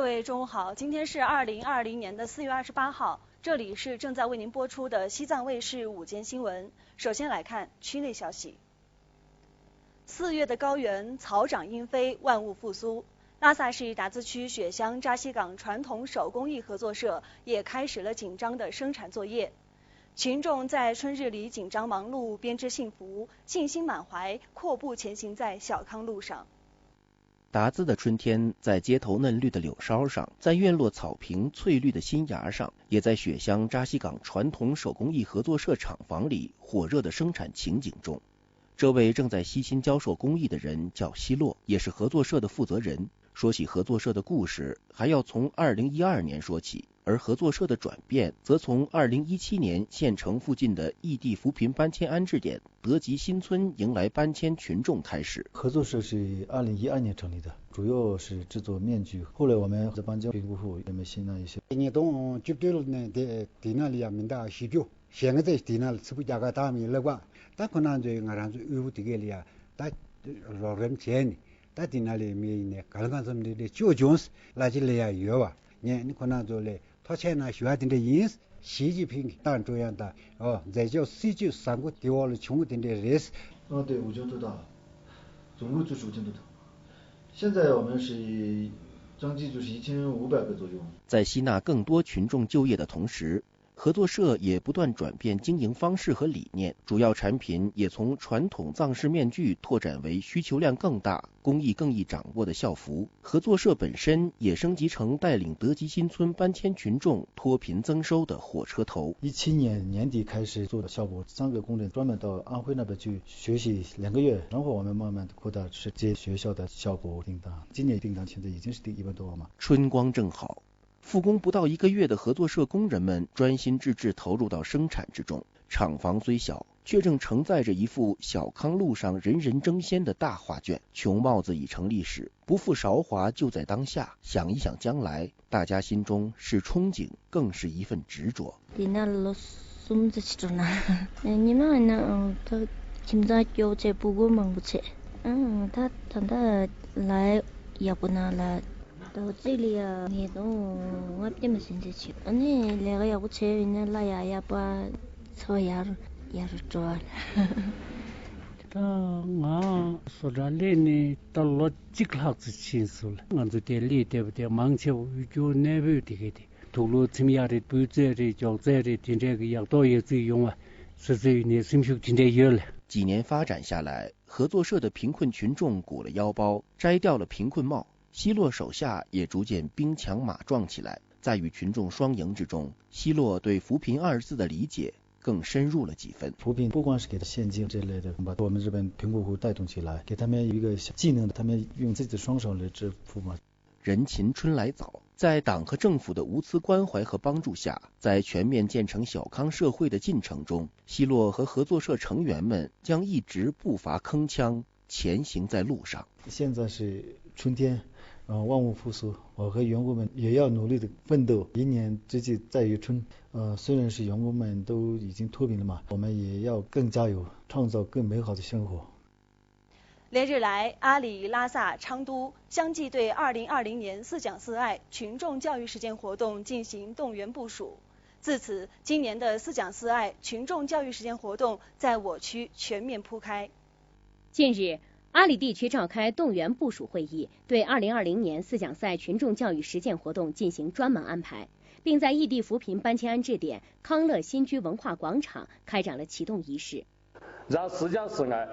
位中午好，今天是2020年的4月28号，这里是正在为您播出的西藏卫视午间新闻。首先来看区内消息。4月的高原，草长莺飞，万物复苏。拉萨市达孜区雪乡扎西岗传统手工艺合作社也开始了紧张的生产作业。群众在春日里紧张忙碌，编织幸福，信心满怀，阔步前行在小康路上。达孜的春天，在街头嫩绿的柳梢上，在院落草坪翠绿的新芽上，也在雪乡扎西岗传统手工艺合作社厂房里火热的生产情景中。这位正在悉心教授工艺的人叫希洛，也是合作社的负责人。说起合作社的故事，还要从2012年说起，而合作社的转变则从2017年县城附近的异地扶贫搬迁安置点德吉新村迎来搬迁群众开始。合作社是2012年成立的，主要是制作面具。后来我们在搬家评估后，我们新了一些。你东就对了呢，在那里面的西表，现在在那里吃不加个大米了吧？但可能在我让在有这个里啊，但老人钱呢。但在那里面呢，刚刚什么的就就是那些里啊有啊，你可能做嘞，他现在学的饮食、洗衣品当这样的哦，再叫49个地方的穷点的人。对，5斤多大，总共就是5斤多大。现在我们是将近就是1500个左右。在吸纳更多群众就业的同时，合作社也不断转变经营方式和理念，主要产品也从传统藏式面具拓展为需求量更大、工艺更易掌握的校服。合作社本身也升级成带领德吉新村搬迁群众脱贫增收的火车头。17年年底开始做校服，3个工人专门到安徽那边去学习2个月，然后我们慢慢扩大是接学校的校服订单。今年订单现在已经是100多万嘛。春光正好。复工不到1个月的合作社工人们专心致志投入到生产之中，厂房虽小，却正承载着一幅小康路上人人争先的大画卷。穷帽子已成历史，不负韶华就在当下。想一想将来，大家心中是憧憬，更是一份执着。到这里啊，你都我别么现在去，你那个要不去，那拉呀呀把草芽也是做。他我说这里呢，到了几个号子清楚了，我这点里对不对？忙起就那边这个的，土路怎么样的，不在的，脚在的，现在个养到也自己用啊，实在呢，什么现在有了。几年发展下来，合作社的贫困群众鼓了腰包，摘掉了贫困帽。希洛手下也逐渐兵强马壮起来，在与群众双赢之中，希洛对扶贫2字的理解更深入了几分。扶贫不光是给他现金这类的，把我们这边贫困户带动起来，给他们一个技能，他们用自己的双手来致富嘛。人勤春来早，在党和政府的无私关怀和帮助下，在全面建成小康社会的进程中，希洛和合作社成员们将一直步伐铿锵，前行在路上。现在是春天。万物复苏，我和员工们也要努力的奋斗。一年之计在于春，虽然是员工们都已经脱贫了嘛，我们也要更加油，创造更美好的生活。连日来，阿里、拉萨、昌都相继对2020年4讲4爱群众教育实践活动进行动员部署。自此，今年的4讲4爱群众教育实践活动在我区全面铺开。近日，阿里地区召开动员部署会议，对2020年4讲4爱群众教育实践活动进行专门安排，并在异地扶贫搬迁安置点康乐新居文化广场开展了启动仪式，让4讲4爱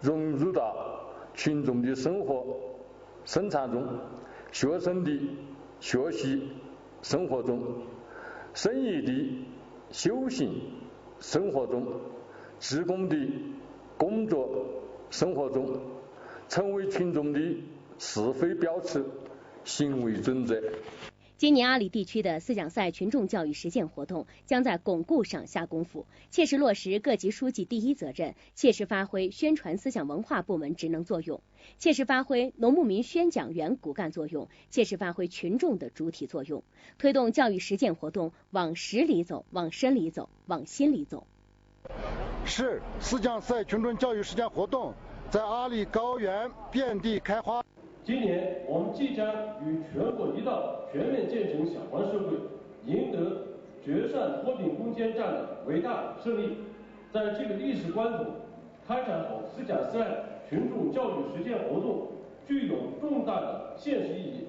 融入到群众的生活生产中，学生的学习生活中，生意的修行生活中，职工的工作生活中，成为群众的是非标尺，行为准则。今年阿里地区的4讲4爱群众教育实践活动将在巩固上下功夫，切实落实各级书记第一责任，切实发挥宣传思想文化部门职能作用，切实发挥农牧民宣讲员骨干作用，切实发挥群众的主体作用，推动教育实践活动往实里走，往深里走，往心里走。是4讲4爱群众教育实践活动在阿里高原遍地开花，今年我们即将与全国一道全面建成小康社会，赢得决善脱贫攻坚战的伟大胜利。在这个历史关头，开展好4加4案群众教育实践活动，具有重大的现实意义。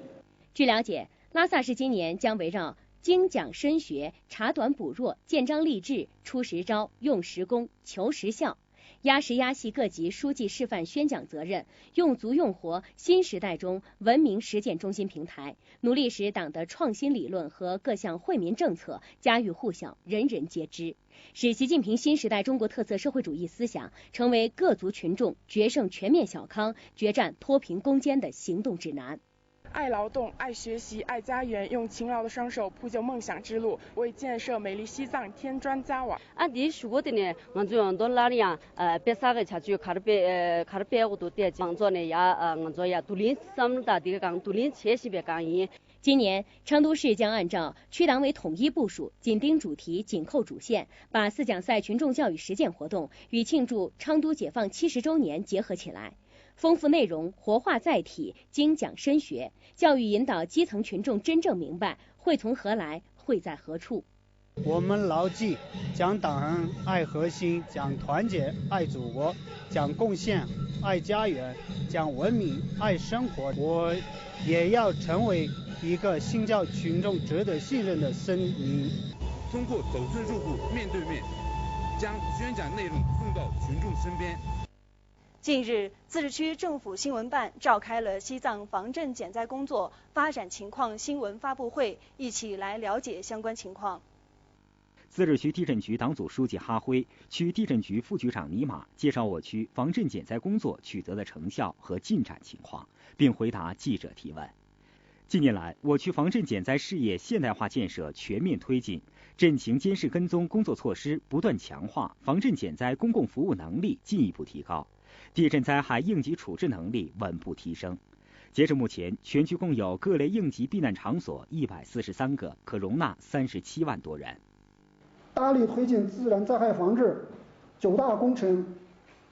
据了解，拉萨市今年将围绕精讲深学、查短补弱、建章立制、出实招、用实功、求实效，压实压细各级书记示范宣讲责任，用足用活新时代中文明实践中心平台，努力使党的创新理论和各项惠民政策家喻户晓、人人皆知，使习近平新时代中国特色社会主义思想成为各族群众决胜全面小康、决战脱贫攻坚的行动指南。爱劳动、爱学习、爱家园，用勤劳的双手铺就梦想之路，为建设美丽西藏添砖加瓦。俺弟说的呢，俺做到哪里呀？别啥个下去，看着别我都点讲座呢呀，俺做呀，独立咱们大地讲独立切西别讲一。今年，成都市将按照区党委统一部署，紧盯主题，紧扣主线，把4讲赛群众教育实践活动与庆祝昌都解放70周年结合起来。丰富内容，活化载体，精讲深学，教育引导基层群众真正明白会从何来，会在何处。我们牢记讲党爱核心，讲团结爱祖国，讲贡献爱家园，讲文明爱生活。我也要成为一个新教群众值得信任的声音。通过走出入户，面对面，将宣讲内容送到群众身边。近日，自治区政府新闻办召开了西藏防震减灾工作发展情况新闻发布会，一起来了解相关情况。自治区地震局党组书记哈辉、区地震局副局长尼玛介绍我区防震减灾工作取得的成效和进展情况，并回答记者提问。近年来，我区防震减灾事业现代化建设全面推进，震情监视跟踪工作措施不断强化，防震减灾公共服务能力进一步提高，地震灾害应急处置能力稳步提升。截至目前，全区共有各类应急避难场所143个，可容纳37万多人。大力推进自然灾害防治9大工程，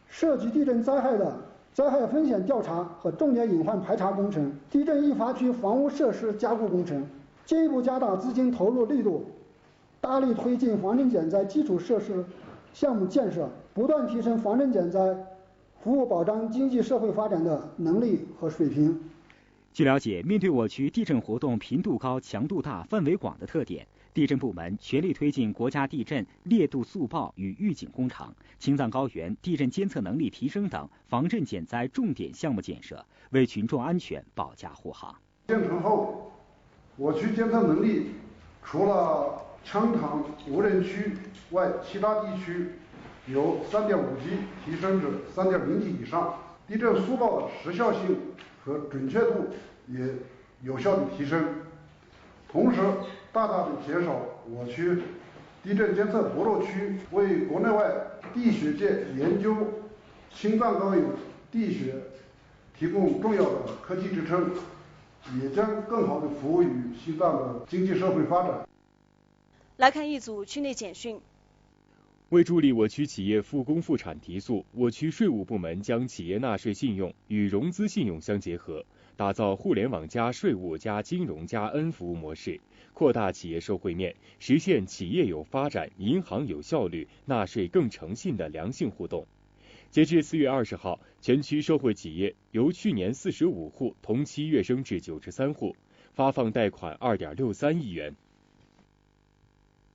涉及地震灾害的灾害风险调查和重点隐患排查工程，地震易发区房屋设施加固工程，进一步加大资金投入力度，大力推进防震减灾基础设施项目建设，不断提升防震减灾服务保障经济社会发展的能力和水平。据了解，面对我区地震活动频度高、强度大、范围广的特点，地震部门全力推进国家地震烈度速报与预警工程、青藏高原地震监测能力提升等防震减灾重点项目建设，为群众安全保驾护航。建成后，我区监测能力除了羌塘无人区外，其他地区由3.5级提升至3.0级以上，地震速报的时效性和准确度也有效的提升，同时大大的减少我区地震监测薄弱区，为国内外地学界研究青藏高原地学提供重要的科技支撑，也将更好的服务于西藏的经济社会发展。来看一组区内简讯。为助力我区企业复工复产提速，我区税务部门将企业纳税信用与融资信用相结合，打造互联网加税务加金融加 N 服务模式，扩大企业受惠面，实现企业有发展、银行有效率、纳税更诚信的良性互动。截至4月20号，全区受惠企业由去年45户同期跃升至93户，发放贷款2.63亿元。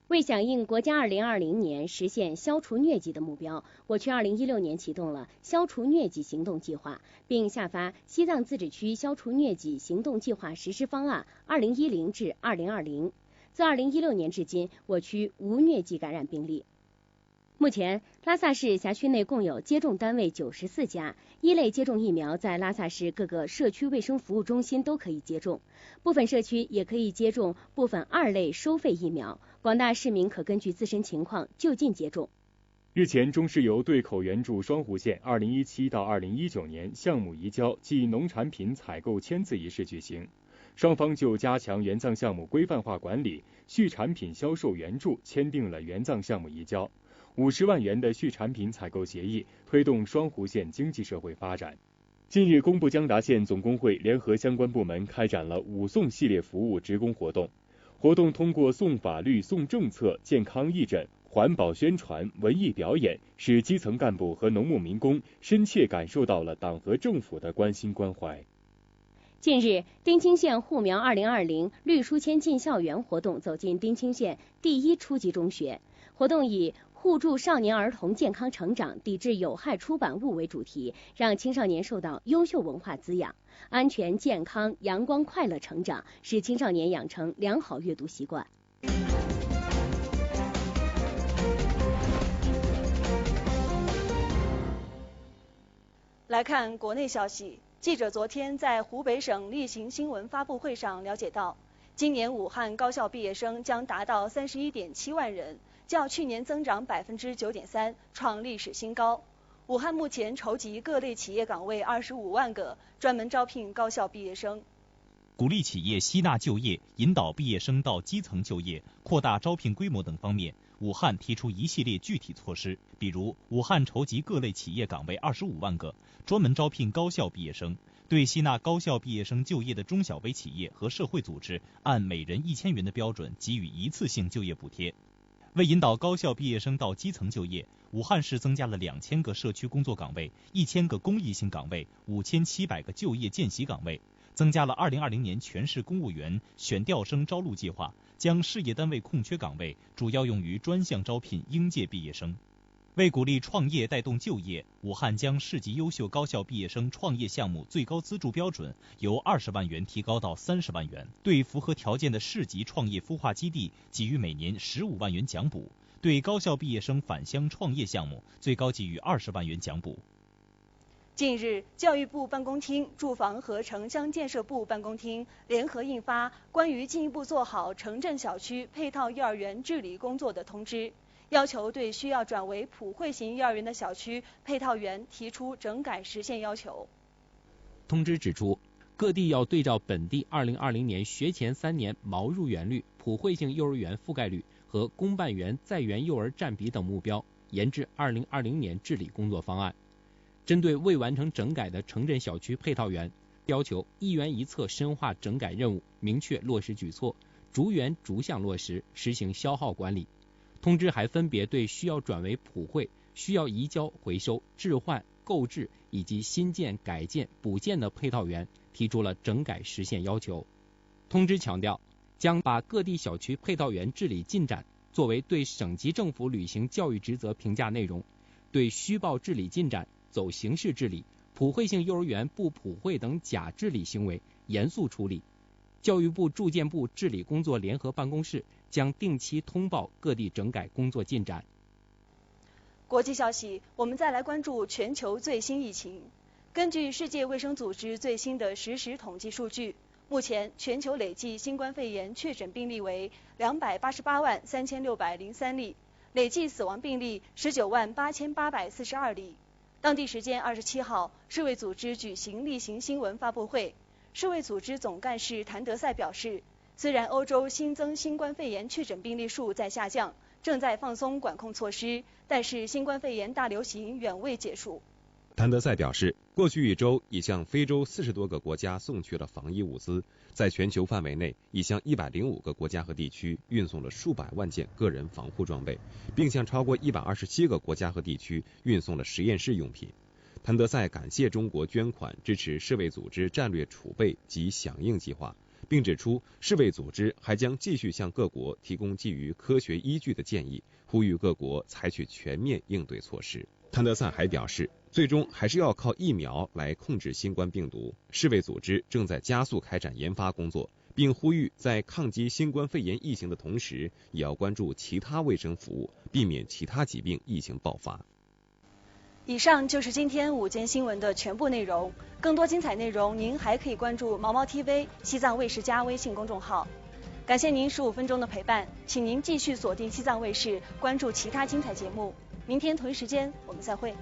为响应国家2020年实现消除疟疾的目标，我区2016年启动了消除疟疾行动计划，并下发西藏自治区消除疟疾行动计划实施方案2010至2020。自2016年至今，我区无疟疾感染病例。目前，拉萨市辖区内共有接种单位94家，1类接种疫苗在拉萨市各个社区卫生服务中心都可以接种，部分社区也可以接种部分2类收费疫苗，广大市民可根据自身情况就近接种。日前，中石油对口援助双湖县2017到2019年项目移交暨农产品采购签字仪式举行，双方就加强援藏项目规范化管理、续产品销售援助签订了援藏项目移交50万元的续产品采购协议，推动双湖县经济社会发展。近日，工部江达县总工会联合相关部门开展了5送系列服务职工活动。活动通过送法律、送政策、健康义诊、环保宣传、文艺表演，使基层干部和农牧民工深切感受到了党和政府的关心关怀。近日，丁青县护苗2020绿书签进校园活动走进丁青县第1初级中学。活动以互助少年儿童健康成长，抵制有害出版物为主题，让青少年受到优秀文化滋养，安全、健康、阳光、快乐成长，使青少年养成良好阅读习惯。来看国内消息，记者昨天在湖北省例行新闻发布会上了解到，今年武汉高校毕业生将达到31.7万人，较去年增长9.3%，创历史新高。武汉目前筹集各类企业岗位25万个，专门招聘高校毕业生。鼓励企业吸纳就业，引导毕业生到基层就业，扩大招聘规模等方面，武汉提出一系列具体措施，比如武汉筹集各类企业岗位25万个，专门招聘高校毕业生，对吸纳高校毕业生就业的中小微企业和社会组织，按每人1000元的标准给予一次性就业补贴。为引导高校毕业生到基层就业，武汉市增加了2000个社区工作岗位、1000个公益性岗位、5700个就业见习岗位，增加了2020年全市公务员选调生招录计划，将事业单位空缺岗位主要用于专项招聘应届毕业生。为鼓励创业带动就业，武汉将市级优秀高校毕业生创业项目最高资助标准由20万元提高到30万元，对符合条件的市级创业孵化基地给予每年15万元奖补，对高校毕业生返乡创业项目最高给予20万元奖补。近日，教育部办公厅、住房和城乡建设部办公厅联合印发关于进一步做好城镇小区配套幼儿园治理工作的通知，要求对需要转为普惠型幼儿园的小区配套园提出整改实现要求。通知指出，各地要对照本地2020年学前3年毛入园率、普惠性幼儿园覆盖率和公办园在园幼儿占比等目标，研制2020年治理工作方案。针对未完成整改的城镇小区配套园，要求一园一策深化整改任务，明确落实举措，逐园逐项落实，实行消耗管理。通知还分别对需要转为普惠、需要移交回收、置换、购置以及新建、改建、补建的配套园提出了整改实现要求。通知强调，将把各地小区配套园治理进展作为对省级政府履行教育职责评价内容，对虚报治理进展、走形式治理、普惠性幼儿园不普惠等假治理行为严肃处理。教育部住建部治理工作联合办公室将定期通报各地整改工作进展。国际消息，我们再来关注全球最新疫情。根据世界卫生组织最新的实时统计数据，目前全球累计新冠肺炎确诊病例为288万3603例，累计死亡病例19万8842例。当地时间27号，世卫组织举行例行新闻发布会。世卫组织总干事谭德赛表示，虽然欧洲新增新冠肺炎确诊病例数在下降，正在放松管控措施，但是新冠肺炎大流行远未结束。谭德赛表示，过去1周已向非洲40多个国家送去了防疫物资，在全球范围内已向105个国家和地区运送了数百万件个人防护装备，并向超过127个国家和地区运送了实验室用品。谭德赛感谢中国捐款支持世卫组织战略储备及响应计划，并指出世卫组织还将继续向各国提供基于科学依据的建议，呼吁各国采取全面应对措施。谭德赛还表示，最终还是要靠疫苗来控制新冠病毒。世卫组织正在加速开展研发工作，并呼吁在抗击新冠肺炎疫情的同时，也要关注其他卫生服务，避免其他疾病疫情爆发。以上就是今天午间新闻的全部内容。更多精彩内容，您还可以关注毛毛 TV 西藏卫视加微信公众号。感谢您15分钟的陪伴，请您继续锁定西藏卫视，关注其他精彩节目。明天同一时间我们再会。